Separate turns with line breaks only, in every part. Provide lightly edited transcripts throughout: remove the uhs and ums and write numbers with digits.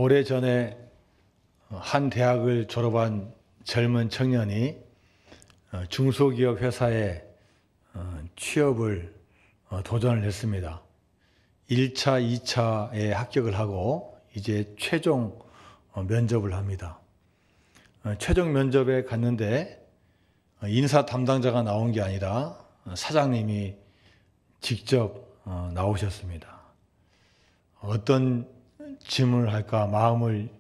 오래전에 한 대학을 졸업한 젊은 청년이 중소기업 회사에 취업을 도전을 했습니다. 1차, 2차에 합격을 하고 이제 최종 면접을 합니다. 최종 면접에 갔는데 인사 담당자가 나온 게 아니라 사장님이 직접 나오셨습니다. 어떤 질문을 할까 마음을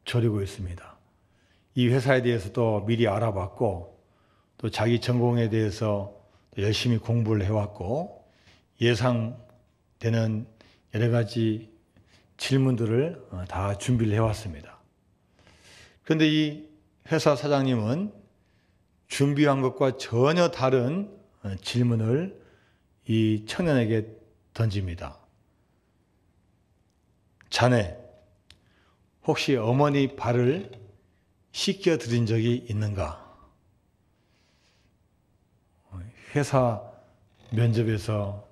졸이고 있습니다. 이 회사에 대해서도 미리 알아봤고 또 자기 전공에 대해서 열심히 공부를 해왔고 예상되는 여러 가지 질문들을 다 준비를 해왔습니다. 그런데 이 회사 사장님은 준비한 것과 전혀 다른 질문을 이 청년에게 던집니다. 자네, 혹시 어머니 발을 씻겨 드린 적이 있는가? 회사 면접에서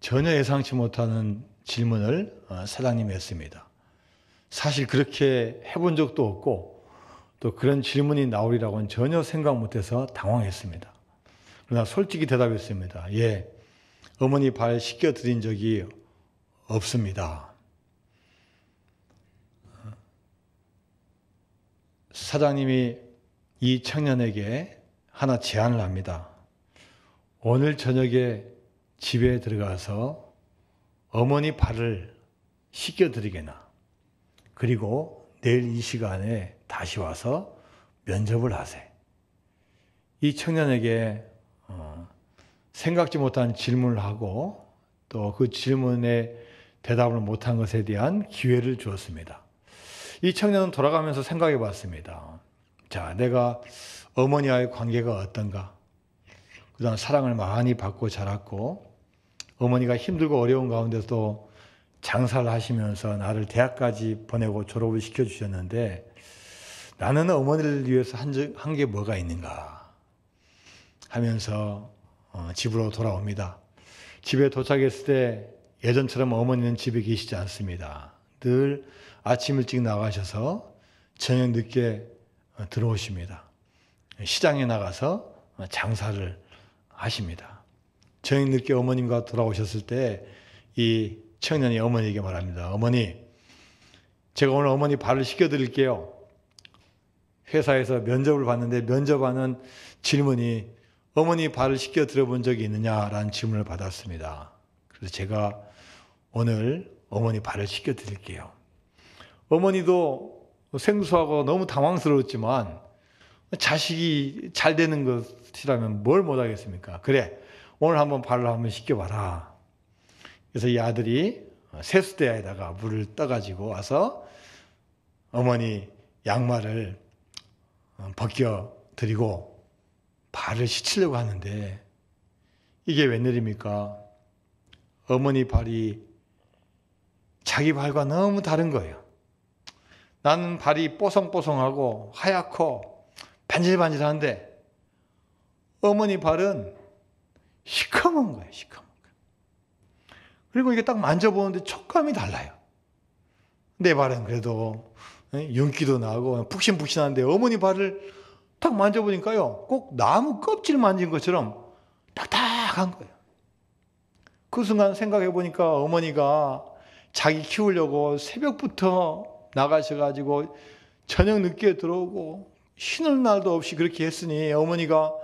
전혀 예상치 못하는 질문을 사장님이 했습니다. 사실 그렇게 해본 적도 없고 또 그런 질문이 나오리라고는 전혀 생각 못해서 당황했습니다. 그러나 솔직히 대답했습니다. 예, 어머니 발 씻겨 드린 적이 없습니다. 사장님이 이 청년에게 하나 제안을 합니다. 오늘 저녁에 집에 들어가서 어머니 발을 씻겨드리게나, 그리고 내일 이 시간에 다시 와서 면접을 하세. 이 청년에게 생각지 못한 질문을 하고 또 그 질문에 대답을 못한 것에 대한 기회를 주었습니다. 이 청년은 돌아가면서 생각해 봤습니다. 자, 내가 어머니와의 관계가 어떤가? 그다음 사랑을 많이 받고 자랐고 어머니가 힘들고 어려운 가운데서도 장사를 하시면서 나를 대학까지 보내고 졸업을 시켜주셨는데 나는 어머니를 위해서 한 게 뭐가 있는가 하면서 집으로 돌아옵니다. 집에 도착했을 때 예전처럼 어머니는 집에 계시지 않습니다. 늘 아침 일찍 나가셔서 저녁 늦게 들어오십니다. 시장에 나가서 장사를 하십니다. 저녁 늦게 어머님과 돌아오셨을 때 이 청년이 어머니에게 말합니다. 어머니, 제가 오늘 어머니 발을 씻겨드릴게요. 회사에서 면접을 봤는데 면접하는 질문이 어머니 발을 씻겨드려 본 적이 있느냐라는 질문을 받았습니다. 그래서 제가 오늘 어머니 발을 씻겨드릴게요. 어머니도 생소하고 너무 당황스러웠지만 자식이 잘 되는 것이라면 뭘 못하겠습니까? 그래, 오늘 한번 발을 한번 씻겨봐라. 그래서 이 아들이 세수대에다가 물을 떠가지고 와서 어머니 양말을 벗겨드리고 발을 씻으려고 하는데 이게 웬일입니까? 어머니 발이 자기 발과 너무 다른 거예요. 나는 발이 뽀송뽀송하고 하얗고 반질반질한데 어머니 발은 시커먼 거예요. 시커먼 거. 그리고 이게 딱 만져보는데 촉감이 달라요. 내 발은 그래도 윤기도 나고 푹신푹신한데 어머니 발을 딱 만져보니까요. 꼭 나무 껍질 만진 것처럼 딱딱한 거예요. 그 순간 생각해 보니까 어머니가 자기 키우려고 새벽부터 나가셔가지고 저녁 늦게 들어오고 쉬는 날도 없이 그렇게 했으니 어머니가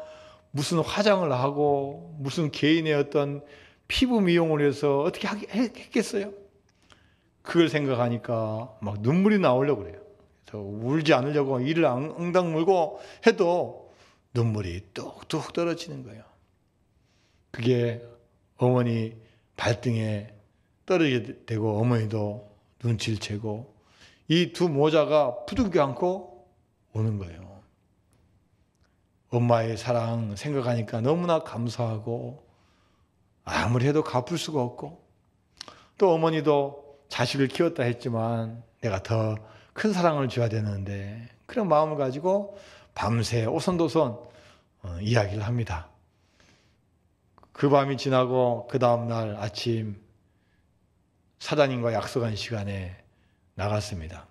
무슨 화장을 하고 무슨 개인의 어떤 피부 미용을 해서 어떻게 했겠어요? 그걸 생각하니까 막 눈물이 나오려고 그래요. 그래서 울지 않으려고 이를 엉덩 물고 해도 눈물이 뚝뚝 떨어지는 거예요. 그게 어머니 발등에 떨어지게 되고 어머니도 눈치를 채고 이 두 모자가 부둥켜 안고 오는 거예요. 엄마의 사랑 생각하니까 너무나 감사하고 아무리 해도 갚을 수가 없고 또 어머니도 자식을 키웠다 했지만 내가 더 큰 사랑을 줘야 되는데 그런 마음을 가지고 밤새 오손도손 이야기를 합니다. 그 밤이 지나고 그 다음날 아침 사장님과 약속한 시간에 나갔습니다.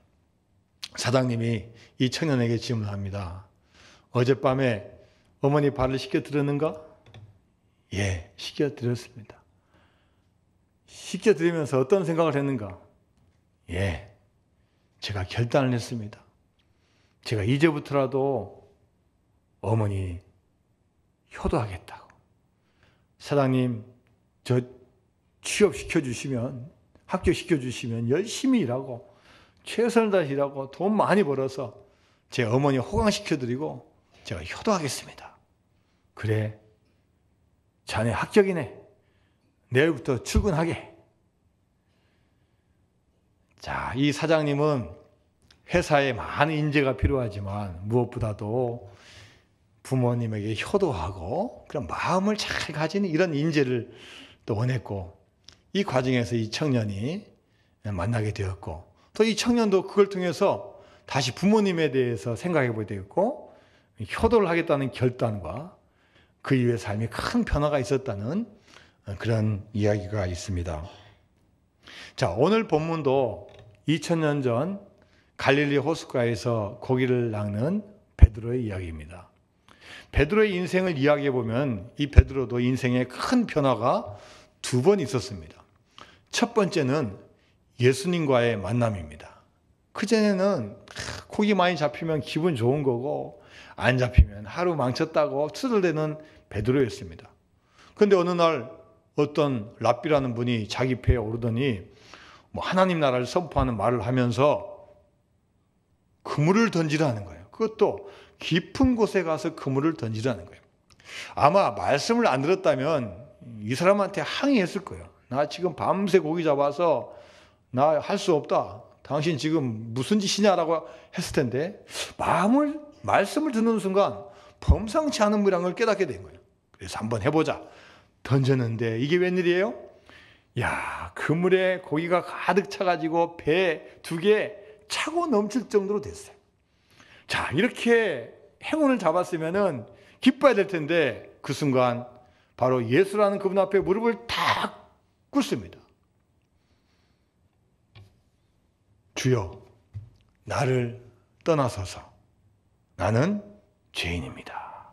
사장님이 이 청년에게 질문합니다. 어젯밤에 어머니 발을 씻겨드렸는가? 예, 씻겨드렸습니다. 씻겨드리면서 어떤 생각을 했는가? 예, 제가 결단을 했습니다. 제가 이제부터라도 어머니 효도하겠다고. 사장님, 저 취업시켜주시면, 합격시켜주시면 열심히 일하고 최선을 다해 일하고 돈 많이 벌어서 제 어머니 호강시켜드리고 제가 효도하겠습니다. 그래, 자네 합격이네. 내일부터 출근하게. 자, 이 사장님은 회사에 많은 인재가 필요하지만 무엇보다도 부모님에게 효도하고 그런 마음을 잘 가지는 이런 인재를 또 원했고, 이 과정에서 이 청년이 만나게 되었고, 또 이 청년도 그걸 통해서 다시 부모님에 대해서 생각해 보게 되었고, 효도를 하겠다는 결단과 그 이후의 삶이 큰 변화가 있었다는 그런 이야기가 있습니다. 자, 오늘 본문도 2000년 전 갈릴리 호숫가에서 고기를 낚는 베드로의 이야기입니다. 베드로의 인생을 이야기해 보면 이 베드로도 인생에 큰 변화가 두 번 있었습니다. 첫 번째는 예수님과의 만남입니다. 그전에는 고기 많이 잡히면 기분 좋은 거고 안 잡히면 하루 망쳤다고 투덜대는 베드로였습니다. 그런데 어느 날 어떤 랍비라는 분이 자기 배에 오르더니 하나님 나라를 선포하는 말을 하면서 그물을 던지라는 거예요. 그것도 깊은 곳에 가서 그물을 던지라는 거예요. 아마 말씀을 안 들었다면 이 사람한테 항의했을 거예요. 나 지금 밤새 고기 잡아서 나 할 수 없다. 당신 지금 무슨 짓이냐라고 했을 텐데 말씀을 듣는 순간 범상치 않은 모양을 깨닫게 된 거예요. 그래서 한번 해보자. 던졌는데 이게 웬일이에요? 야, 그물에 고기가 가득 차가지고 배 2개 차고 넘칠 정도로 됐어요. 자, 이렇게 행운을 잡았으면은 기뻐야 될 텐데 그 순간 바로 예수라는 그분 앞에 무릎을 탁 꿇습니다. 주여, 나를 떠나소서. 나는 죄인입니다.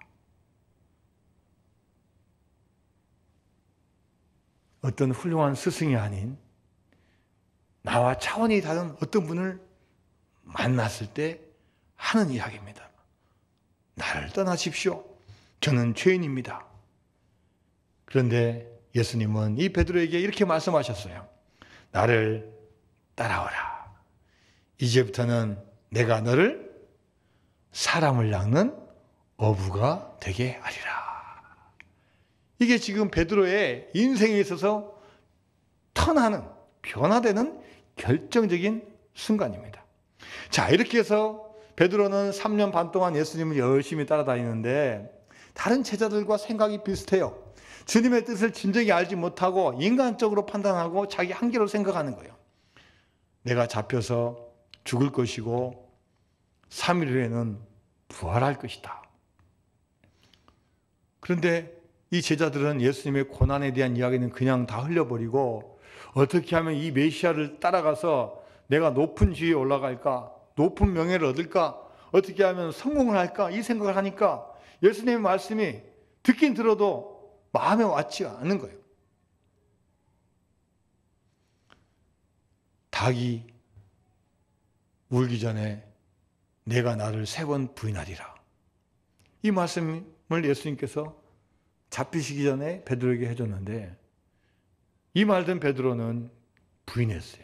어떤 훌륭한 스승이 아닌 나와 차원이 다른 어떤 분을 만났을 때 하는 이야기입니다. 나를 떠나십시오. 저는 죄인입니다. 그런데 예수님은 이 베드로에게 이렇게 말씀하셨어요. 나를 따라오라. 이제부터는 내가 너를 사람을 낚는 어부가 되게 하리라. 이게 지금 베드로의 인생에 있어서 턴하는, 변화되는 결정적인 순간입니다. 자, 이렇게 해서 베드로는 3년 반 동안 예수님을 열심히 따라다니는데 다른 제자들과 생각이 비슷해요. 주님의 뜻을 진정히 알지 못하고 인간적으로 판단하고 자기 한계로 생각하는 거예요. 내가 잡혀서 죽을 것이고 3일 후에는 부활할 것이다. 그런데 이 제자들은 예수님의 고난에 대한 이야기는 그냥 다 흘려버리고 어떻게 하면 이 메시아를 따라가서 내가 높은 지위에 올라갈까? 높은 명예를 얻을까? 어떻게 하면 성공을 할까? 이 생각을 하니까 예수님의 말씀이 듣긴 들어도 마음에 와닿지 않는 거예요. 닭이 울기 전에 내가 나를 3번 부인하리라. 이 말씀을 예수님께서 잡히시기 전에 베드로에게 해줬는데 이 말 든 베드로는 부인했어요.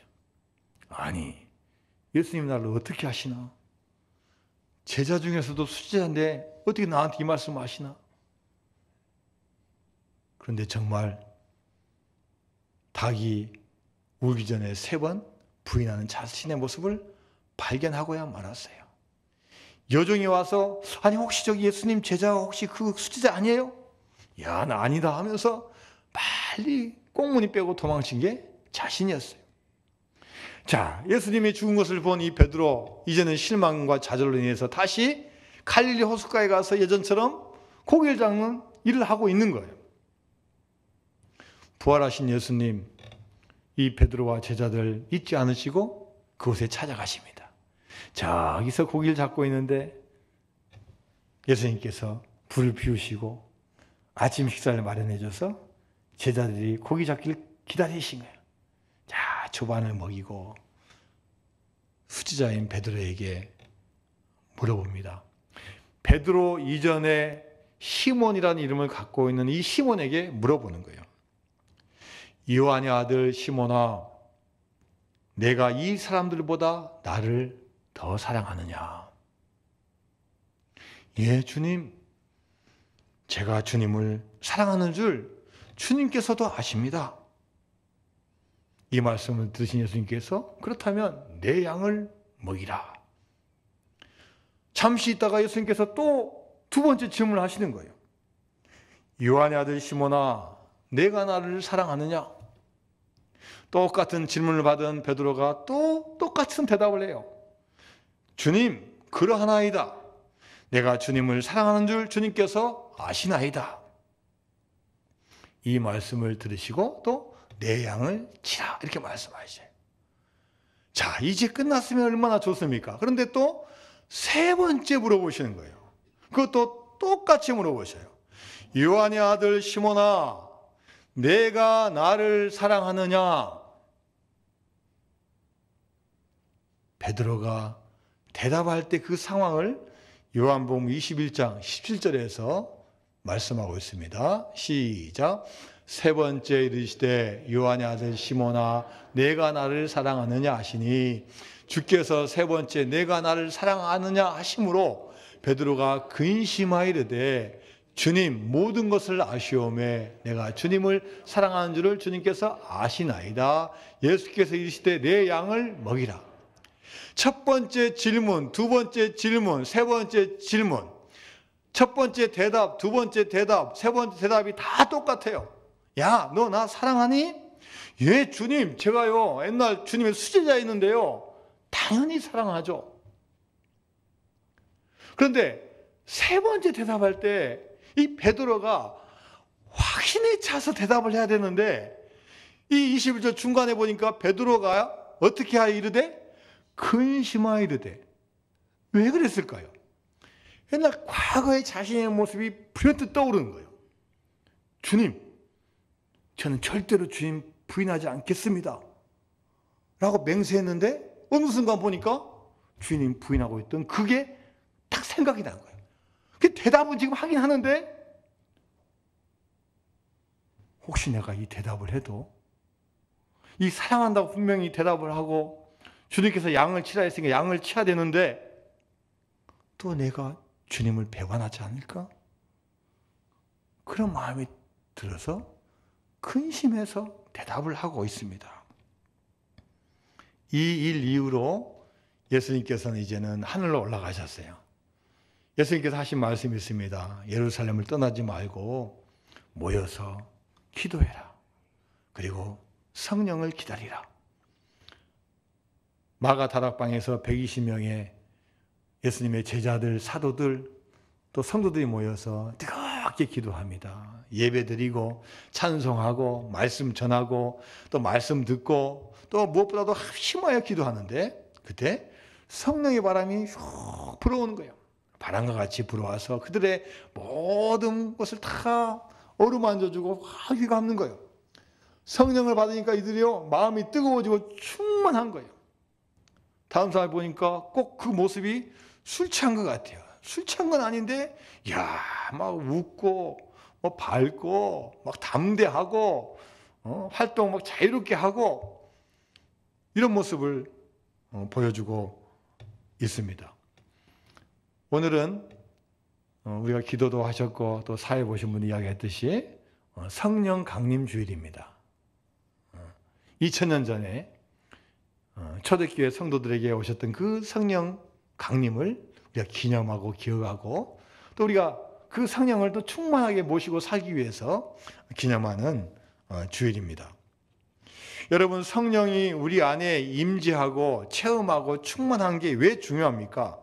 아니, 예수님 나를 어떻게 하시나? 제자 중에서도 수제자인데 어떻게 나한테 이 말씀을 하시나? 그런데 정말 닭이 울기 전에 3번 부인하는 자신의 모습을 발견하고야 말았어요. 여종이 와서 아니 혹시 저기 예수님 제자 혹시 그 수제자 아니에요? 야, 나 아니다 하면서 빨리 꽁무니 빼고 도망친 게 자신이었어요. 자, 예수님이 죽은 것을 본 이 베드로 이제는 실망과 좌절로 인해서 다시 갈릴리 호숫가에 가서 예전처럼 고기를 잡는 일을 하고 있는 거예요. 부활하신 예수님 이 베드로와 제자들 잊지 않으시고 그곳에 찾아가십니다. 저기서 고기를 잡고 있는데 예수님께서 불을 피우시고 아침 식사를 마련해 줘서 제자들이 고기 잡기를 기다리신 거예요. 자, 초반을 먹이고 수지자인 베드로에게 물어봅니다. 베드로 이전에 시몬이라는 이름을 갖고 있는 이 시몬에게 물어보는 거예요. 요한의 아들 시몬아, 내가 이 사람들보다 나를 더 사랑하느냐? 예, 주님. 제가 주님을 사랑하는 줄 주님께서도 아십니다. 이 말씀을 들으신 예수님께서 그렇다면 내 양을 먹이라. 잠시 있다가 예수님께서 또 두 번째 질문을 하시는 거예요. 요한의 아들 시몬아, 내가 나를 사랑하느냐? 똑같은 질문을 받은 베드로가 또 똑같은 대답을 해요. 주님, 그러하나이다. 내가 주님을 사랑하는 줄 주님께서 아시나이다. 이 말씀을 들으시고 또 내 양을 치라 이렇게 말씀하시죠. 자, 이제 끝났으면 얼마나 좋습니까? 그런데 또 세 번째 물어보시는 거예요. 그것도 똑같이 물어보셔요. 요한의 아들 시몬아, 내가 나를 사랑하느냐? 베드로가 대답할 때 그 상황을 요한복음 21장 17절에서 말씀하고 있습니다. 시작. 세 번째 이르시되 요한의 아들 시몬아, 내가 나를 사랑하느냐 하시니, 주께서 세 번째 내가 나를 사랑하느냐 하심으로 베드로가 근심하이르되 주님, 모든 것을 아시오매 내가 주님을 사랑하는 줄을 주님께서 아시나이다. 예수께서 이르시되 내 양을 먹이라. 첫 번째 질문, 두 번째 질문, 세 번째 질문, 첫 번째 대답, 두 번째 대답, 세 번째 대답이 다 똑같아요. 야, 너 나 사랑하니? 예, 주님, 제가요 옛날 주님의 수제자였는데요 당연히 사랑하죠. 그런데 세 번째 대답할 때 이 베드로가 확신에 차서 대답을 해야 되는데, 이 21절 중간에 보니까 베드로가 어떻게 하여 이르되? 근심하이르되. 왜 그랬을까요? 옛날 과거의 자신의 모습이 불현듯 떠오르는 거예요. 주님, 저는 절대로 주님 부인하지 않겠습니다 라고 맹세했는데 어느 순간 보니까 주님 부인하고 있던 그게 딱 생각이 난 거예요. 그 대답은 지금 하긴 하는데 혹시 내가 이 대답을 해도, 이 사랑한다고 분명히 대답을 하고 주님께서 양을 치라 했으니까 양을 치야 되는데 또 내가 주님을 배반하지 않을까? 그런 마음이 들어서 근심해서 대답을 하고 있습니다. 이 일 이후로 예수님께서는 이제는 하늘로 올라가셨어요. 예수님께서 하신 말씀이 있습니다. 예루살렘을 떠나지 말고 모여서 기도해라. 그리고 성령을 기다리라. 마가 다락방에서 120명의 예수님의 제자들, 사도들, 또 성도들이 모여서 뜨겁게 기도합니다. 예배드리고 찬송하고 말씀 전하고 또 말씀 듣고 또 무엇보다도 힘하여 기도하는데, 그때 성령의 바람이 슉 불어오는 거예요. 바람과 같이 불어와서 그들의 모든 것을 다 어루만져주고 확 휘감는 거예요. 성령을 받으니까 이들이요 마음이 뜨거워지고 충만한 거예요. 다음 사람을 보니까 꼭 그 모습이 술 취한 것 같아요. 술 취한 건 아닌데 야, 막 웃고 뭐 밝고 막 담대하고 활동 막 자유롭게 하고 이런 모습을 보여주고 있습니다. 오늘은 우리가 기도도 하셨고 또 사회 보신 분이 이야기했듯이 성령 강림 주일입니다. 2000년 전에 초대교회 성도들에게 오셨던 그 성령 강림을 우리가 기념하고 기억하고 또 우리가 그 성령을 또 충만하게 모시고 살기 위해서 기념하는 주일입니다. 여러분, 성령이 우리 안에 임재하고 체험하고 충만한 게 왜 중요합니까?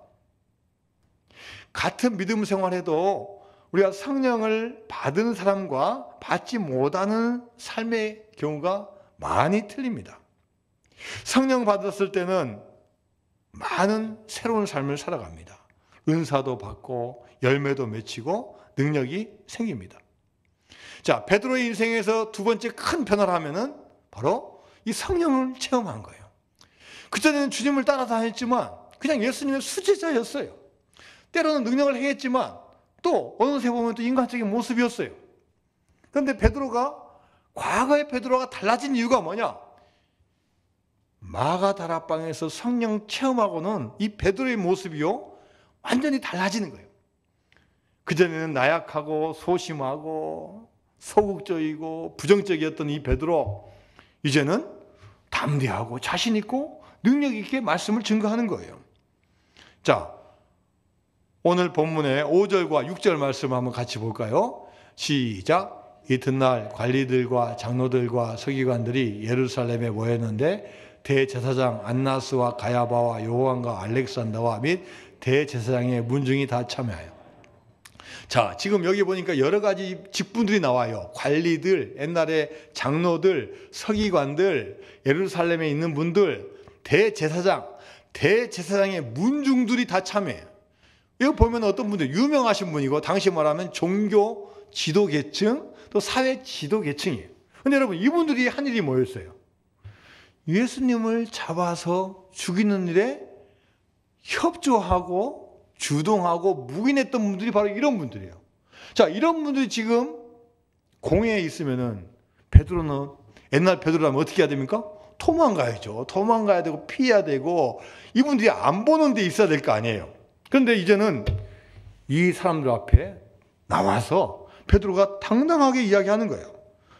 같은 믿음 생활에도 우리가 성령을 받은 사람과 받지 못하는 삶의 경우가 많이 틀립니다. 성령 받았을 때는 많은 새로운 삶을 살아갑니다. 은사도 받고 열매도 맺히고 능력이 생깁니다. 자, 베드로의 인생에서 두 번째 큰 변화를 하면은 바로 이 성령을 체험한 거예요. 그전에는 주님을 따라다녔지만 그냥 예수님의 수제자였어요. 때로는 능력을 행했지만 또 어느새 보면 또 인간적인 모습이었어요. 그런데 과거의 베드로가 달라진 이유가 뭐냐? 마가다락방에서 성령 체험하고는 이 베드로의 모습이요 완전히 달라지는 거예요. 그전에는 나약하고 소심하고 소극적이고 부정적이었던 이 베드로, 이제는 담대하고 자신 있고 능력 있게 말씀을 증거하는 거예요. 자, 오늘 본문의 5절과 6절 말씀을 한번 같이 볼까요? 시작. 이튿날 관리들과 장로들과 서기관들이 예루살렘에 모였는데 대제사장 안나스와 가야바와 요한과 알렉산더와 및 대제사장의 문중이 다 참여하여. 자, 지금 여기 보니까 여러 가지 직분들이 나와요. 관리들, 옛날에 장로들, 서기관들, 예루살렘에 있는 분들, 대제사장의 문중들이 다 참여해요. 여기 보면 어떤 분들, 유명하신 분이고 당시 말하면 종교 지도계층, 또 사회 지도계층이에요. 근데 여러분, 이분들이 한 일이 뭐였어요? 예수님을 잡아서 죽이는 일에 협조하고 주동하고 묵인했던 분들이 바로 이런 분들이에요. 자, 이런 분들이 지금 공회에 있으면은 옛날 베드로라면 어떻게 해야 됩니까? 도망가야죠. 도망가야 되고 피해야 되고 이분들이 안 보는 데 있어야 될 거 아니에요. 그런데 이제는 이 사람들 앞에 나와서 베드로가 당당하게 이야기하는 거예요.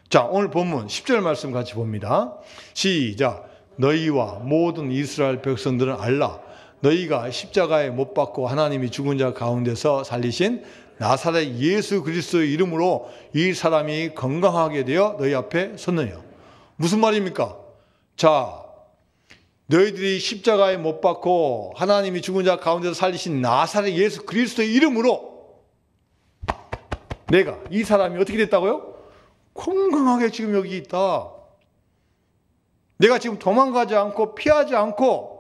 자, 오늘 본문 10절 말씀 같이 봅니다. 시작. 너희와 모든 이스라엘 백성들은 알라. 너희가 십자가에 못 박고 하나님이 죽은 자 가운데서 살리신 나사렛 예수 그리스도의 이름으로 이 사람이 건강하게 되어 너희 앞에 섰느냐. 무슨 말입니까? 자, 너희들이 십자가에 못 박고 하나님이 죽은 자 가운데서 살리신 나사렛 예수 그리스도의 이름으로 내가, 이 사람이 어떻게 됐다고요? 건강하게 지금 여기 있다. 내가 지금 도망가지 않고 피하지 않고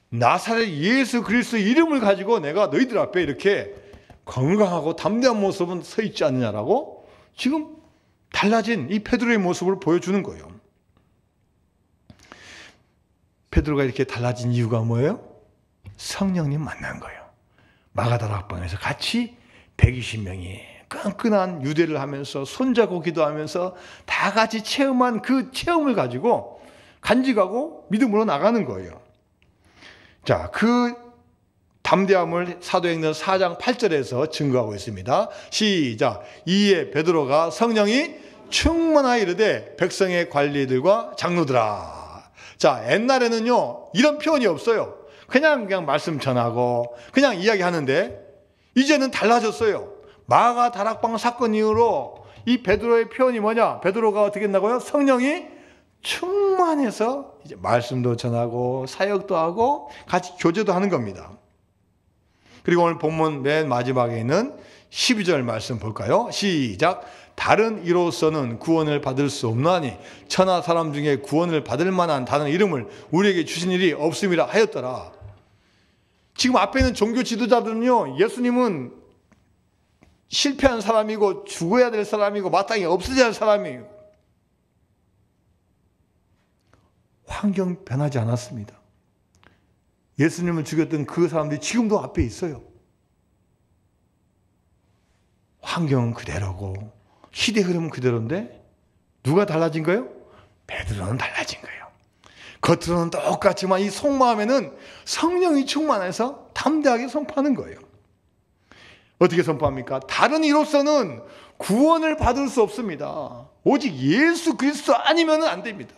나사렛 예수 그리스도의 이름을 가지고 내가 너희들 앞에 이렇게 건강하고 담대한 모습은 서 있지 않느냐라고 지금 달라진 이 베드로의 모습을 보여주는 거예요. 베드로가 이렇게 달라진 이유가 뭐예요? 성령님 만난 거예요. 마가다락방에서 같이 120명이 끈끈한 유대를 하면서 손잡고 기도하면서 다 같이 체험한 그 체험을 가지고 간직하고 믿음으로 나가는 거예요. 자, 그 담대함을 사도행전 4장 8절에서 증거하고 있습니다. 시작. 이에 베드로가 성령이 충만하여 이르되 백성의 관리들과 장로들아. 자, 옛날에는요 이런 표현이 없어요. 그냥 말씀 전하고 그냥 이야기하는데 이제는 달라졌어요. 마가 다락방 사건 이후로 이 베드로의 표현이 뭐냐? 베드로가 어떻게 했나고요? 성령이 충만해서 이제 말씀도 전하고 사역도 하고 같이 교제도 하는 겁니다. 그리고 오늘 본문 맨 마지막에 있는 12절 말씀 볼까요? 시작. 다른 이로서는 구원을 받을 수 없나니 천하 사람 중에 구원을 받을 만한 다른 이름을 우리에게 주신 일이 없음이라 하였더라. 지금 앞에 있는 종교 지도자들은요, 예수님은 실패한 사람이고 죽어야 될 사람이고 마땅히 없어져야 할 사람이에요. 환경 변하지 않았습니다. 예수님을 죽였던 그 사람들이 지금도 앞에 있어요. 환경은 그대로고 시대 흐름은 그대로인데 누가 달라진 거예요? 베드로는 달라진 거예요. 겉으로는 똑같지만 이 속마음에는 성령이 충만해서 담대하게 선포하는 거예요. 어떻게 선포합니까? 다른 이로서는 구원을 받을 수 없습니다. 오직 예수 그리스도 아니면 안 됩니다.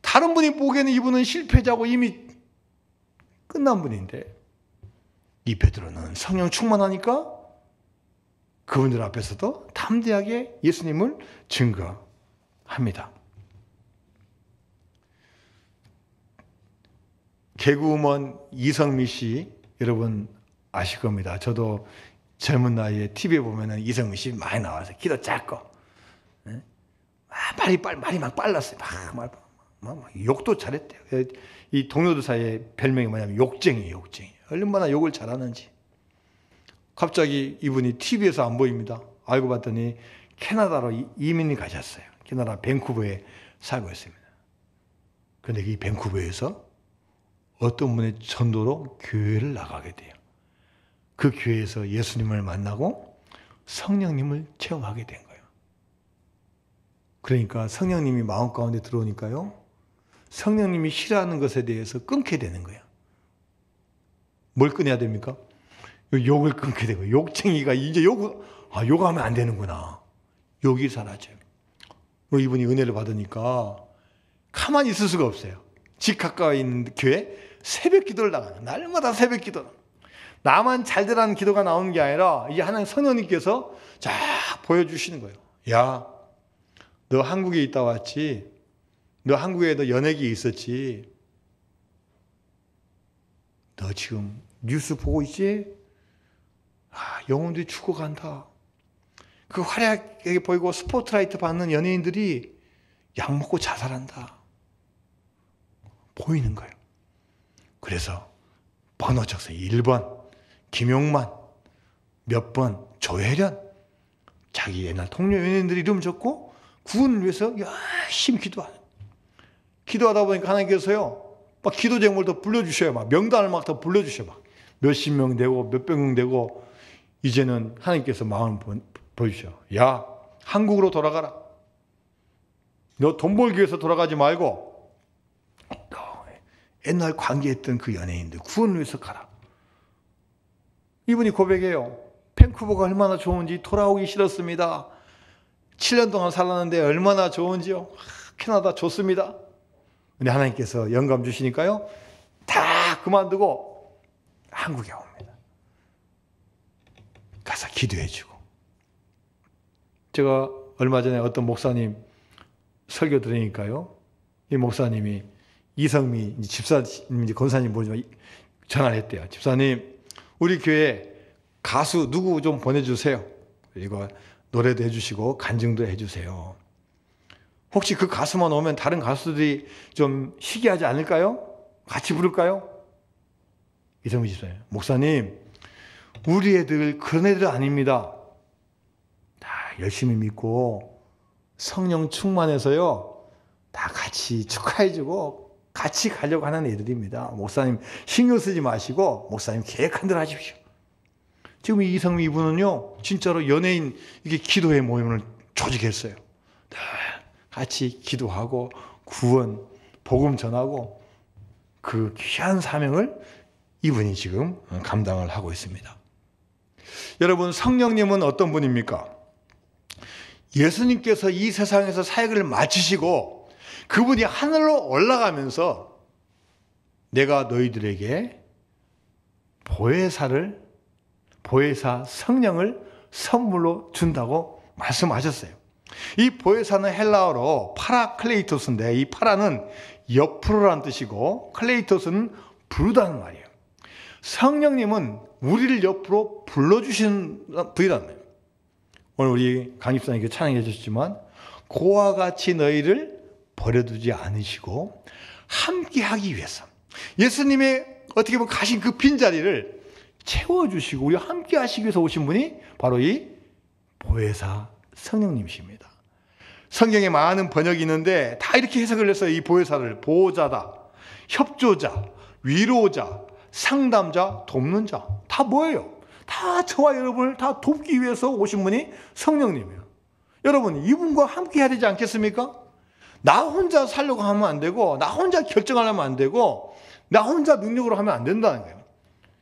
다른 분이 보기에는 이분은 실패자고 이미 끝난 분인데 이 베드로는 성령 충만하니까 그분들 앞에서도 담대하게 예수님을 증거합니다. 개그우먼 이성미 씨 여러분 아실 겁니다. 저도 젊은 나이에 TV에 보면은 이성미 씨 많이 나와서 키도 작고 말이 막 빨랐어요. 욕도 잘했대요. 이 동료들 사이에 별명이 뭐냐면 욕쟁이. 얼마나 욕을 잘하는지. 갑자기 이분이 TV에서 안 보입니다. 알고 봤더니 캐나다로 이민이 가셨어요. 캐나다 밴쿠버에 살고 있습니다. 그런데 이 밴쿠버에서 어떤 분의 전도로 교회를 나가게 돼요. 그 교회에서 예수님을 만나고 성령님을 체험하게 된 거예요. 그러니까 성령님이 마음 가운데 들어오니까요, 성령님이 싫어하는 것에 대해서 끊게 되는 거예요. 뭘 끊어야 됩니까? 욕을 끊게 되고, 욕쟁이가 이제 욕하면 안 되는구나. 욕이 사라져요. 이분이 은혜를 받으니까 가만히 있을 수가 없어요. 집 가까이 있는 교회 새벽 기도를 나가요. 날마다 새벽 기도. 나만 잘 되라는 기도가 나오는 게 아니라 이제 하나님 성령님께서 쫙 보여주시는 거예요. 야, 너 한국에 있다 왔지? 너 한국에도 연예계 있었지? 너 지금 뉴스 보고 있지? 영혼들이 죽어간다. 그 화려하게 보이고 스포트라이트 받는 연예인들이 약 먹고 자살한다. 보이는 거예요. 그래서 번호 적어서 1번 김용만, 몇 번 조혜련, 자기 옛날 동료 연예인들 이름 적고 구원을 위해서 열심히 기도하다 보니까 하나님께서요, 막 기도 제목을 더 불러주셔요. 막 명단을 막 더 불러주셔요. 막 몇십 명 되고 몇백 명 되고, 이제는 하나님께서 마음을 보여주셔요. 야, 한국으로 돌아가라. 너 돈 벌기 위해서 돌아가지 말고 옛날 관계했던 그 연예인들 구원을 위해서 가라. 이분이 고백해요. 밴쿠버가 얼마나 좋은지 돌아오기 싫었습니다. 7년 동안 살았는데 얼마나 좋은지요. 캐나다 좋습니다. 근데 하나님께서 영감 주시니까요, 다 그만두고 한국에 옵니다. 가서 기도해주고. 제가 얼마 전에 어떤 목사님 설교 들으니까요, 이 목사님이 이성미 집사님, 권사님 모시고 전화를 했대요. 집사님, 우리 교회 가수 누구 좀 보내주세요. 그리고 노래도 해주시고 간증도 해주세요. 혹시 그 가수만 오면 다른 가수들이 좀 시기하지 않을까요? 같이 부를까요? 이성미 집사님, 목사님, 우리 애들 그런 애들 아닙니다. 다 열심히 믿고 성령 충만해서요, 다 같이 축하해주고 같이 가려고 하는 애들입니다. 목사님 신경 쓰지 마시고 목사님 계획한 대로 하십시오. 지금 이 이성미 이분은요, 진짜로 연예인 이게 기도회 모임을 조직했어요. 같이 기도하고 구원, 복음 전하고 그 귀한 사명을 이분이 지금 감당을 하고 있습니다. 여러분, 성령님은 어떤 분입니까? 예수님께서 이 세상에서 사역을 마치시고 그분이 하늘로 올라가면서 내가 너희들에게 보혜사 성령을 선물로 준다고 말씀하셨어요. 이 보혜사는 헬라어로 파라클레이토스인데, 이 파라는 옆으로라는 뜻이고 클레이토스는 부르다는 말이에요. 성령님은 우리를 옆으로 불러주시는 분이라는 거예요. 오늘 우리 강집사님께 찬양해 주셨지만, 그와 같이 너희를 버려두지 않으시고 함께 하기 위해서 예수님의 어떻게 보면 가신 그 빈자리를 채워주시고 우리와 함께 하시기 위해서 오신 분이 바로 이 보혜사 성령님이십니다. 성경에 많은 번역이 있는데 다 이렇게 해석을 해서 이 보혜사를 보호자다, 협조자, 위로자, 상담자, 돕는 자, 다 뭐예요? 다 저와 여러분을 다 돕기 위해서 오신 분이 성령님이에요. 여러분, 이분과 함께 해야 되지 않겠습니까? 나 혼자 살려고 하면 안 되고, 나 혼자 결정하려면 안 되고, 나 혼자 능력으로 하면 안 된다는 거예요.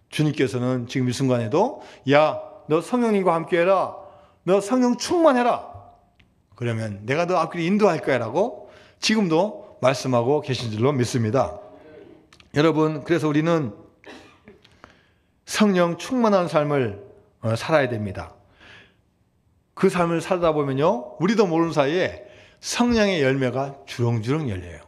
주님께서는 지금 이 순간에도, 야, 너 성령님과 함께 해라. 너 성령 충만해라. 그러면 내가 너 앞길을 인도할 거야 라고 지금도 말씀하고 계신 줄로 믿습니다. 여러분, 그래서 우리는 성령 충만한 삶을 살아야 됩니다. 그 삶을 살다 보면요, 우리도 모르는 사이에 성령의 열매가 주렁주렁 열려요.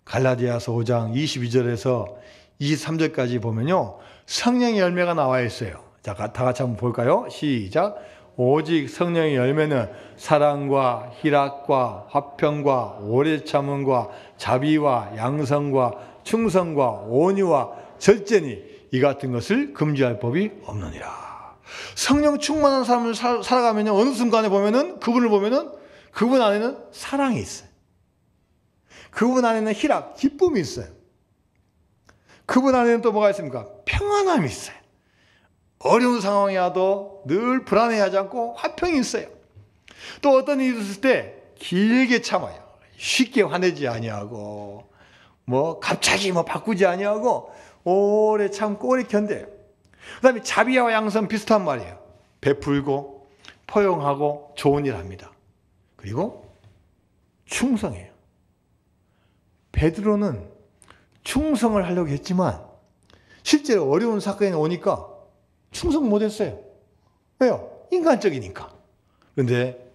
갈라디아서 5장 22절에서 23절까지 보면요, 성령의 열매가 나와 있어요. 자, 다 같이 한번 볼까요? 시작. 오직 성령의 열매는 사랑과 희락과 화평과 오래 참음과 자비와 양성과 충성과 온유와 절제니 이 같은 것을 금지할 법이 없느니라. 성령 충만한 삶을 살아가면 어느 순간에 보면은 그분을 보면은 그분 안에는 사랑이 있어요. 그분 안에는 희락, 기쁨이 있어요. 그분 안에는 또 뭐가 있습니까? 평안함이 있어요. 어려운 상황이 와도 늘 불안해하지 않고 화평이 있어요. 또 어떤 일이 있을 때 길게 참아요. 쉽게 화내지 아니하고 갑자기 바꾸지 아니하고 오래 참고 오래 견뎌요. 그 다음에 자비와 양선 비슷한 말이에요. 베풀고 포용하고 좋은 일 합니다. 그리고 충성해요. 베드로는 충성을 하려고 했지만 실제로 어려운 사건이 오니까 충성 못했어요. 왜요? 인간적이니까. 그런데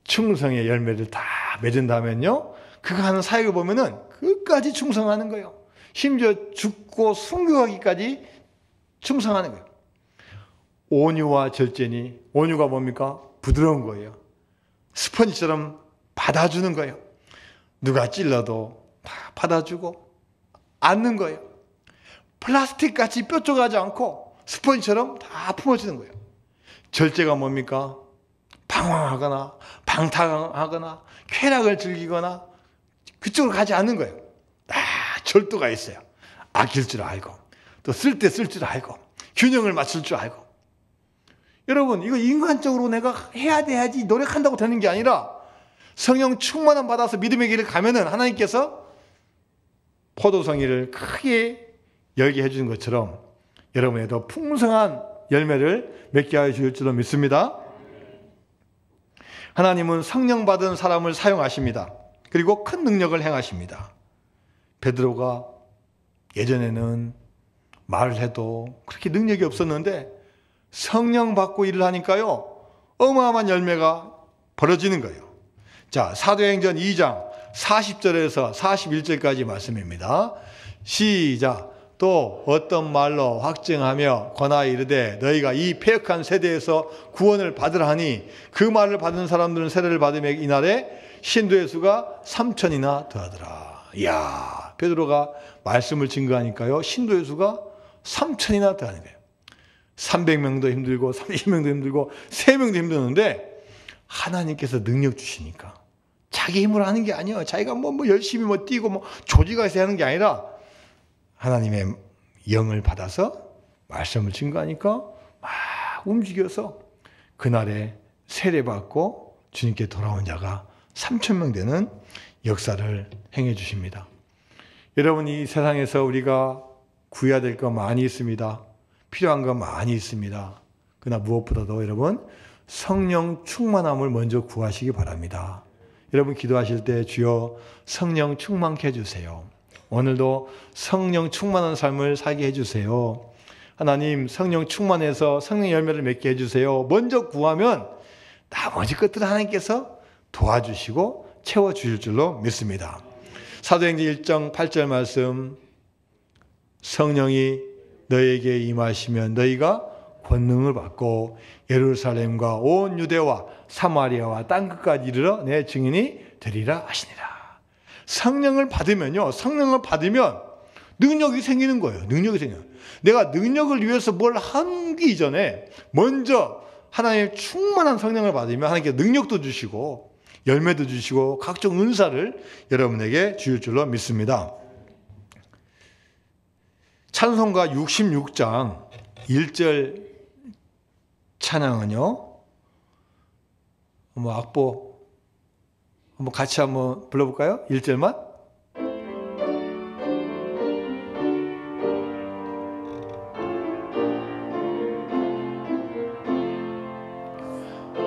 충성의 열매를 다 맺은다면요, 그가 하는 사역을 보면은 끝까지 충성하는 거예요. 심지어 죽고 순교하기까지 충성하는 거예요. 온유와 절제니, 온유가 뭡니까? 부드러운 거예요. 스펀지처럼 받아주는 거예요. 누가 찔러도 다 받아주고 안는 거예요. 플라스틱같이 뾰족하지 않고 스펀지처럼 다 품어주는 거예요. 절제가 뭡니까? 방황하거나 방탕하거나 쾌락을 즐기거나 그쪽으로 가지 않는 거예요. 절도가 있어요. 아낄 줄 알고 또 쓸 때 쓸 줄 알고 균형을 맞출 줄 알고. 여러분, 이거 인간적으로 내가 해야지 노력한다고 되는 게 아니라 성령 충만함 받아서 믿음의 길을 가면은 하나님께서 포도송이를 크게 열게 해주는 것처럼 여러분에도 풍성한 열매를 맺게 하여 주실 줄로 믿습니다. 하나님은 성령 받은 사람을 사용하십니다. 그리고 큰 능력을 행하십니다. 베드로가 예전에는 말을 해도 그렇게 능력이 없었는데 성령 받고 일을 하니까요, 어마어마한 열매가 벌어지는 거예요. 자, 사도행전 2장 40절에서 41절까지 말씀입니다. 시작. 또 어떤 말로 확증하며 권하여 이르되 너희가 이 패역한 세대에서 구원을 받으라 하니 그 말을 받은 사람들은 세례를 받으며 이날에 신도의 수가 3,000이나 더하더라. 이야, 베드로가 말씀을 증거하니까요, 신도의 수가 3,000이나 더하는 거예요. 300명도 힘들고 30명도 힘들고 3명도 힘드는데 하나님께서 능력 주시니까 자기 힘으로 하는 게 아니에요. 자기가 열심히 뛰고 조지가 있어야 하는 게 아니라 하나님의 영을 받아서 말씀을 증거하니까 막 움직여서 그날에 세례받고 주님께 돌아온 자가 3,000명 되는 역사를 행해 주십니다. 여러분, 이 세상에서 우리가 구해야 될 거 많이 있습니다. 필요한 거 많이 있습니다. 그러나 무엇보다도 여러분, 성령 충만함을 먼저 구하시기 바랍니다. 여러분, 기도하실 때 주여 성령 충만케 해주세요. 오늘도 성령 충만한 삶을 살게 해주세요. 하나님, 성령 충만해서 성령 열매를 맺게 해주세요. 먼저 구하면 나머지 것들은 하나님께서 도와주시고 채워주실 줄로 믿습니다. 사도행전 1장 8절 말씀, 성령이 너에게 임하시면 너희가 권능을 받고 예루살렘과 온 유대와 사마리아와 땅끝까지 이르러 내 증인이 되리라 하시니라. 성령을 받으면요, 성령을 받으면 능력이 생기는 거예요. 능력이 생겨요. 내가 능력을 위해서 뭘 하기 이전에 먼저 하나님의 충만한 성령을 받으면 하나님께 능력도 주시고 열매도 주시고 각종 은사를 여러분에게 주실 줄로 믿습니다. 찬송가 66장 1절 찬양은요, 악보 같이 한번 불러볼까요? 1절만.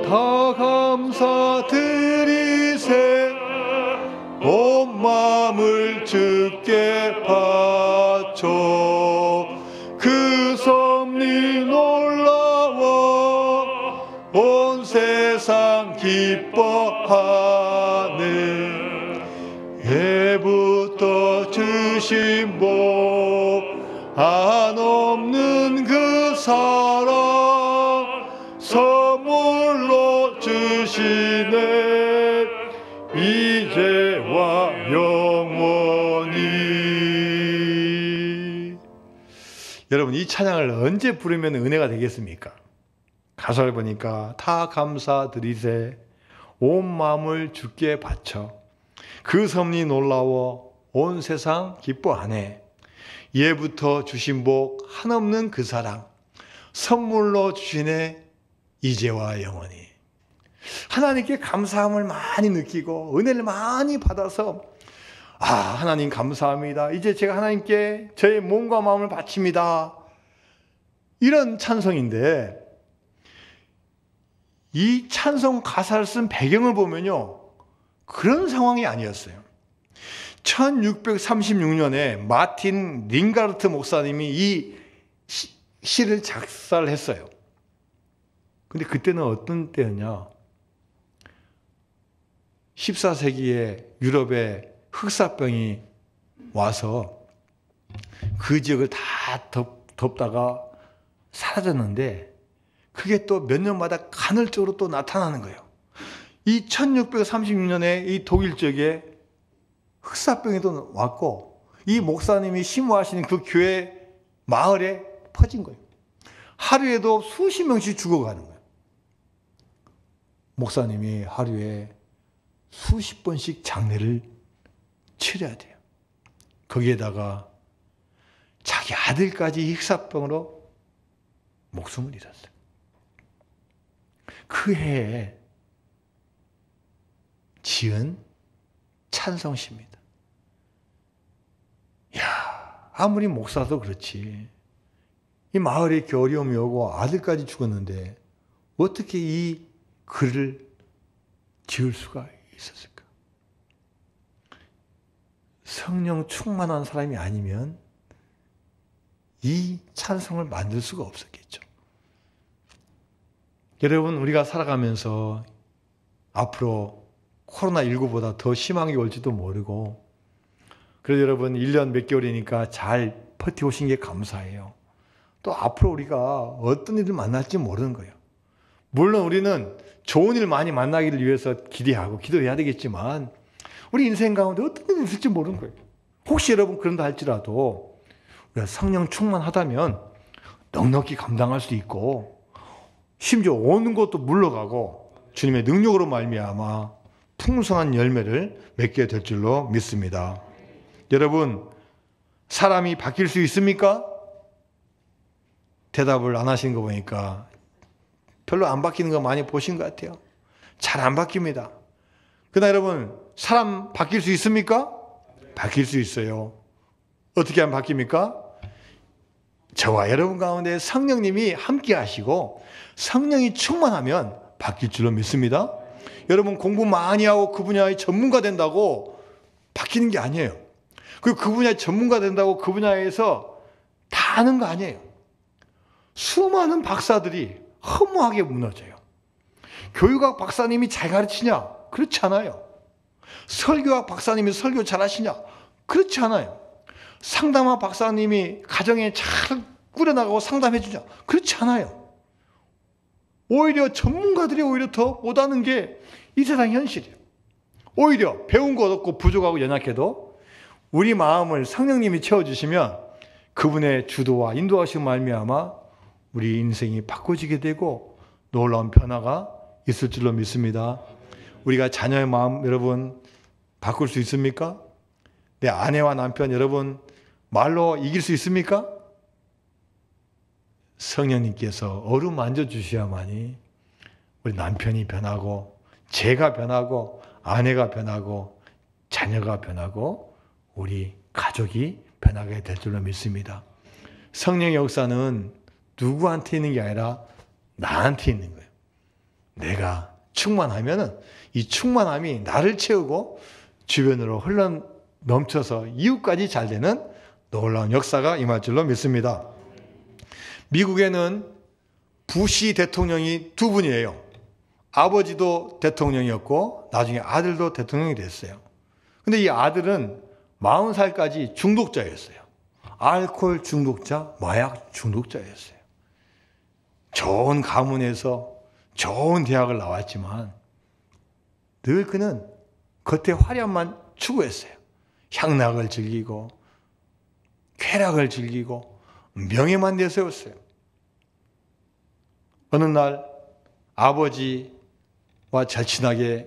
다 감사드리세 온 마음을 주께 바쳐 그 섭리 놀라워 온 세상 기뻐하네. 예부터 주신 복 한없는 그 사랑 선물 여러분, 이 찬양을 언제 부르면 은혜가 되겠습니까? 가사를 보니까 다 감사드리세 온 마음을 주께 바쳐 그 섭리 놀라워 온 세상 기뻐하네. 예부터 주신 복 한없는 그 사랑 선물로 주시네 이제와 영원히. 하나님께 감사함을 많이 느끼고 은혜를 많이 받아서 하나님 감사합니다. 이제 제가 하나님께 저의 몸과 마음을 바칩니다. 이런 찬송인데 이 찬송 가사를 쓴 배경을 보면요, 그런 상황이 아니었어요. 1636년에 마틴 링가르트 목사님이 이 시를 작사를 했어요. 근데 그때는 어떤 때였냐? 14세기에 유럽에 흑사병이 와서 그 지역을 다 덮다가 사라졌는데 그게 또 몇 년마다 간헐적으로 또 나타나는 거예요. 이 1636년에 이 독일 지역에 흑사병이 또 왔고 이 목사님이 심호하시는 그 교회 마을에 퍼진 거예요. 하루에도 수십 명씩 죽어가는 거예요. 목사님이 하루에 수십 번씩 장례를 치러야 돼요. 거기에다가 자기 아들까지 흑사병으로 목숨을 잃었어요. 그 해에 지은 찬송시입니다. 아무리 목사도 그렇지. 이 마을에 이렇게 어려움이 오고 아들까지 죽었는데 어떻게 이 글을 지을 수가 있었을까? 성령 충만한 사람이 아니면 이 찬송을 만들 수가 없었겠죠. 여러분, 우리가 살아가면서 앞으로 코로나19보다 더 심한 게 올지도 모르고, 그래도 여러분 1년 몇 개월이니까 잘 버텨오신 게 감사해요. 또 앞으로 우리가 어떤 일을 만날지 모르는 거예요. 물론 우리는 좋은 일 많이 만나기를 위해서 기대하고 기도해야 되겠지만 우리 인생 가운데 어떤 일이 있을지 모르는 거예요. 혹시 여러분 그런다 할지라도 우리가 성령 충만하다면 넉넉히 감당할 수 있고 심지어 오는 것도 물러가고 주님의 능력으로 말미암아 풍성한 열매를 맺게 될 줄로 믿습니다. 여러분, 사람이 바뀔 수 있습니까? 대답을 안 하시는 거 보니까 별로 안 바뀌는 거 많이 보신 것 같아요. 잘 안 바뀝니다. 그러나 여러분, 사람 바뀔 수 있습니까? 바뀔 수 있어요. 어떻게 하면 바뀝니까? 저와 여러분 가운데 성령님이 함께 하시고 성령이 충만하면 바뀔 줄로 믿습니다. 여러분, 공부 많이 하고 그 분야의 전문가 된다고 바뀌는 게 아니에요. 그리고 그 분야의 전문가 된다고 그 분야에서 다 아는 거 아니에요. 수많은 박사들이 허무하게 무너져요. 교육학 박사님이 잘 가르치냐? 그렇지 않아요. 설교학 박사님이 설교 잘 하시냐? 그렇지 않아요. 상담학 박사님이 가정에 잘 꾸려나가고 상담해 주냐? 그렇지 않아요. 오히려 전문가들이 오히려 더 못하는 게 이 세상 현실이에요. 오히려 배운 것 없고 부족하고 연약해도 우리 마음을 성령님이 채워주시면 그분의 주도와 인도하심을 말미암아 우리 인생이 바꿔지게 되고 놀라운 변화가 있을 줄로 믿습니다. 우리가 자녀의 마음 여러분 바꿀 수 있습니까? 내 아내와 남편 여러분 말로 이길 수 있습니까? 성령님께서 어루만져 주셔야만이 우리 남편이 변하고 제가 변하고 아내가 변하고 자녀가 변하고 우리 가족이 변하게 될 줄로 믿습니다. 성령의 역사는 누구한테 있는 게 아니라 나한테 있는 거예요. 내가 충만하면은 이 충만함이 나를 채우고 주변으로 흘러 넘쳐서 이웃까지 잘 되는 놀라운 역사가 임할 줄로 믿습니다. 미국에는 부시 대통령이 두 분이에요. 아버지도 대통령이었고 나중에 아들도 대통령이 됐어요. 근데 이 아들은 40살까지 중독자였어요. 알코올 중독자, 마약 중독자였어요. 좋은 가문에서 좋은 대학을 나왔지만 늘 그는 겉의 화려함만 추구했어요. 향락을 즐기고 쾌락을 즐기고 명예만 내세웠어요. 어느 날 아버지와 절친하게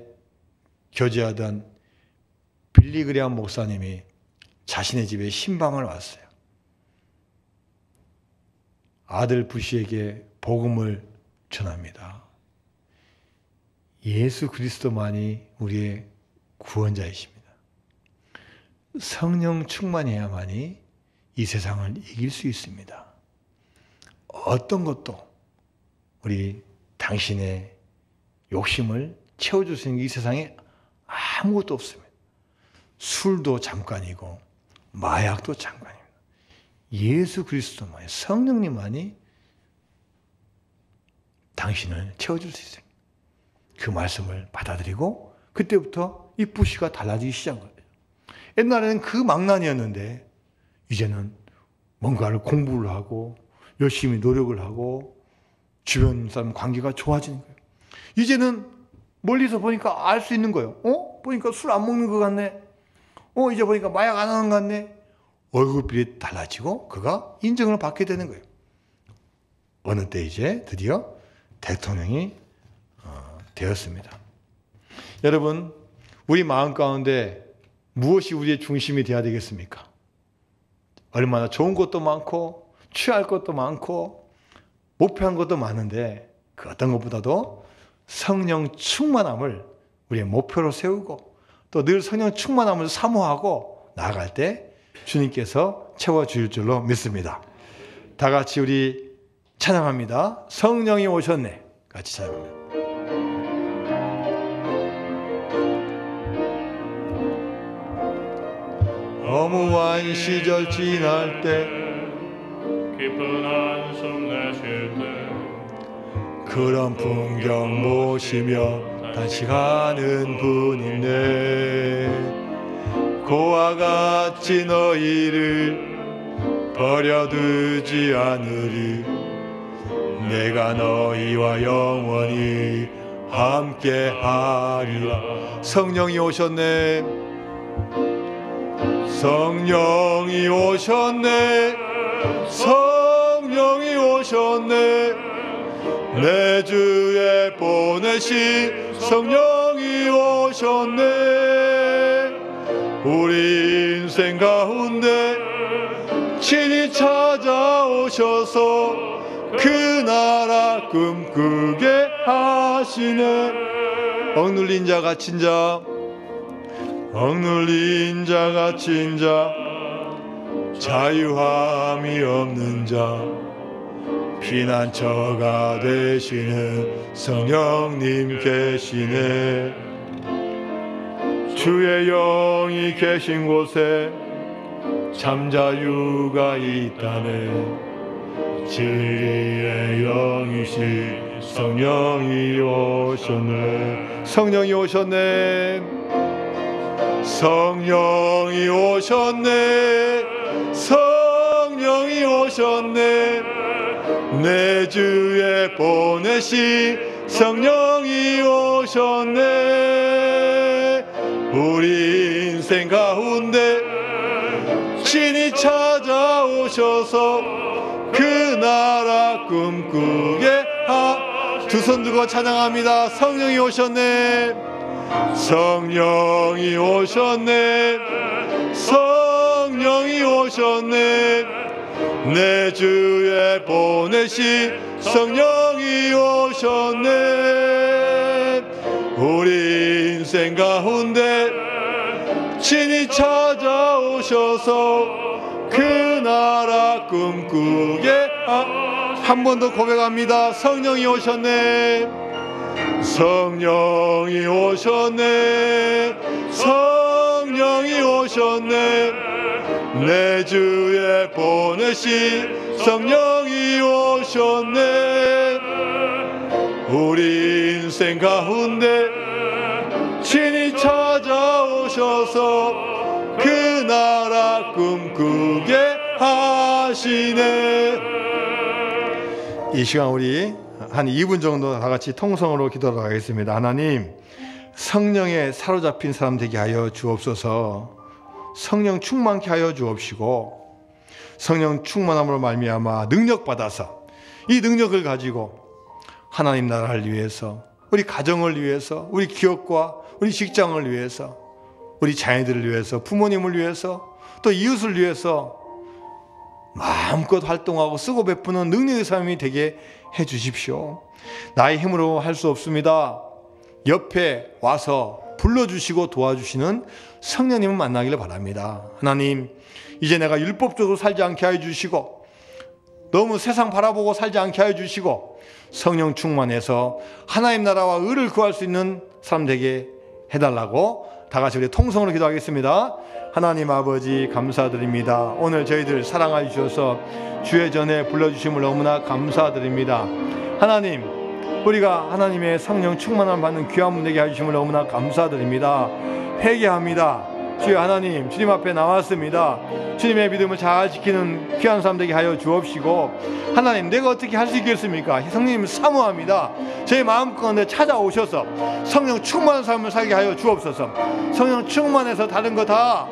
교제하던 빌리 그레이엄 목사님이 자신의 집에 신방을 왔어요. 아들 부시에게 복음을 전합니다. 예수 그리스도만이 우리의 구원자이십니다. 성령 충만해야만이 이 세상을 이길 수 있습니다. 어떤 것도 우리 당신의 욕심을 채워줄 수 있는 이 세상에 아무것도 없습니다. 술도 잠깐이고 마약도 잠깐입니다. 예수 그리스도만이, 성령님만이 당신을 채워줄 수 있어요. 그 말씀을 받아들이고 그때부터 이 부시가 달라지기 시작한 거예요. 옛날에는 그 망난이었는데 이제는 뭔가를 공부를 하고 열심히 노력을 하고 주변 사람 관계가 좋아지는 거예요. 이제는 멀리서 보니까 알 수 있는 거예요. 보니까 술 안 먹는 것 같네. 이제 보니까 마약 안 하는 것 같네. 얼굴빛이 달라지고 그가 인정을 받게 되는 거예요. 어느 때 이제 드디어 대통령이 되었습니다. 여러분, 우리 마음 가운데 무엇이 우리의 중심이 되어야 되겠습니까? 얼마나 좋은 것도 많고 취할 것도 많고 목표한 것도 많은데 그 어떤 것보다도 성령 충만함을 우리의 목표로 세우고 또 늘 성령 충만함을 사모하고 나아갈 때 주님께서 채워주실 줄로 믿습니다. 다 같이 우리 찬양합니다. 성령이 오셨네. 같이 찬양합니다. 허무한 시절 지날 때
기쁜 한숨 내쉴 때
그런 풍경 보시며 단식하는 분이네. 고와 같이 너희를 버려두지 않으리. 내가 너희와 영원히 함께하리라. 성령이 오셨네. 성령이 오셨네. 성령이 오셨네. 내 주에 보내신 성령이 오셨네. 우리 인생 가운데 친히 찾아오셔서 그 나라 꿈꾸게 하시네. 억눌린 자 갇힌 자, 억눌린 자 갇힌 자, 자유함이 없는 자, 피난처가 되시는 성령님 계시네. 주의 영이 계신 곳에 참 자유가 있다네. 진리의 영이신 성령이 오셨네. 성령이 오셨네. 성령이 오셨네. 성령이 오셨네. 내 주에 보내신 성령이 오셨네. 우리 인생 가운데 친히 찾아오셔서 그 나라 꿈꾸게 두 손 들고 찬양합니다. 성령이 오셨네. 성령이 오셨네. 성령이 오셨네. 내 주에 보내신 성령이 오셨네. 우리 인생 가운데 친히 찾아오셔서 그 나라 꿈꾸게 한 번 더 고백합니다. 성령이 오셨네. 성령이 오셨네. 성령이 오셨네. 내 주에 보내신 성령이 오셨네. 우리 인생 가운데 친히 찾아오셔서 그 나라 꿈꾸게 하시네. 이 시간 우리 한 2분 정도 다 같이 통성으로 기도하러 가겠습니다. 하나님, 성령에 사로잡힌 사람 되게 하여 주옵소서. 성령 충만케 하여 주옵시고 성령 충만함으로 말미암아 능력받아서 이 능력을 가지고 하나님 나라를 위해서, 우리 가정을 위해서, 우리 기업과 우리 직장을 위해서, 우리 자녀들을 위해서, 부모님을 위해서, 또 이웃을 위해서 마음껏 활동하고 쓰고 베푸는 능력의 삶이 되게 해 주십시오. 나의 힘으로 할 수 없습니다. 옆에 와서 불러주시고 도와주시는 성령님을 만나기를 바랍니다. 하나님, 이제 내가 율법적으로 살지 않게 하여 주시고, 너무 세상 바라보고 살지 않게 하여 주시고, 성령 충만해서 하나님 나라와 의를 구할 수 있는 사람 되게 해달라고 다 같이 우리 통성으로 기도하겠습니다. 하나님 아버지 감사드립니다. 오늘 저희들 사랑하여 주셔서 주의 전에 불러주심을 너무나 감사드립니다. 하나님, 우리가 하나님의 성령 충만함을 받는 귀한 분 되게 해주심을 너무나 감사드립니다. 회개합니다. 주여 하나님, 주님 앞에 나왔습니다. 주님의 믿음을 잘 지키는 귀한 사람 되게 하여 주옵시고, 하나님, 내가 어떻게 할 수 있겠습니까? 성령님 사모합니다. 제 마음 가운데 찾아오셔서 성령 충만한 삶을 살게 하여 주옵소서. 성령 충만해서 다른 거 다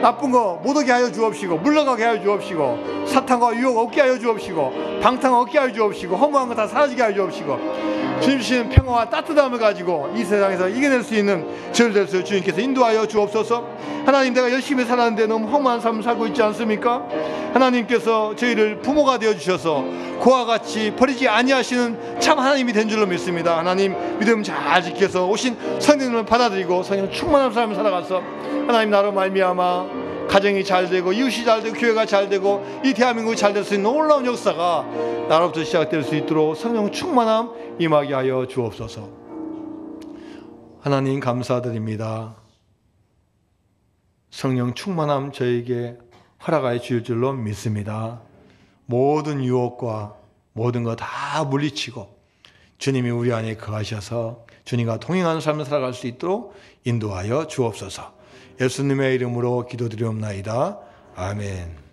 나쁜 거 못 오게 하여 주옵시고, 물러가게 하여 주옵시고, 사탄과 유혹 없게 하여 주옵시고, 방탕 없게 하여 주옵시고, 허무한 거 다 사라지게 하여 주옵시고, 주님 주시는 평화와 따뜻함을 가지고 이 세상에서 이겨낼 수 있는 저를 될 수 주님께서 인도하여 주옵소서. 하나님, 내가 열심히 살았는데 너무 허무한 삶을 살고 있지 않습니까? 하나님께서 저희를 부모가 되어 주셔서 그와 같이 버리지 아니하시는 참 하나님이 된 줄로 믿습니다. 하나님, 믿음 잘 지켜서 오신 성령님을 받아들이고 성령 충만한 삶을 살아가서 하나님 나로 말미암아 가정이 잘 되고 이웃이 잘 되고 교회가 잘 되고 이 대한민국이 잘 될 수 있는 놀라운 역사가 나로부터 시작될 수 있도록 성령 충만함 임하게 하여 주옵소서. 하나님 감사드립니다. 성령 충만함 저에게 허락하여 주실 줄로 믿습니다. 모든 유혹과 모든 거 다 물리치고 주님이 우리 안에 거하셔서 주님과 동행하는 삶을 살아갈 수 있도록 인도하여 주옵소서. 예수님의 이름으로 기도드리옵나이다. 아멘.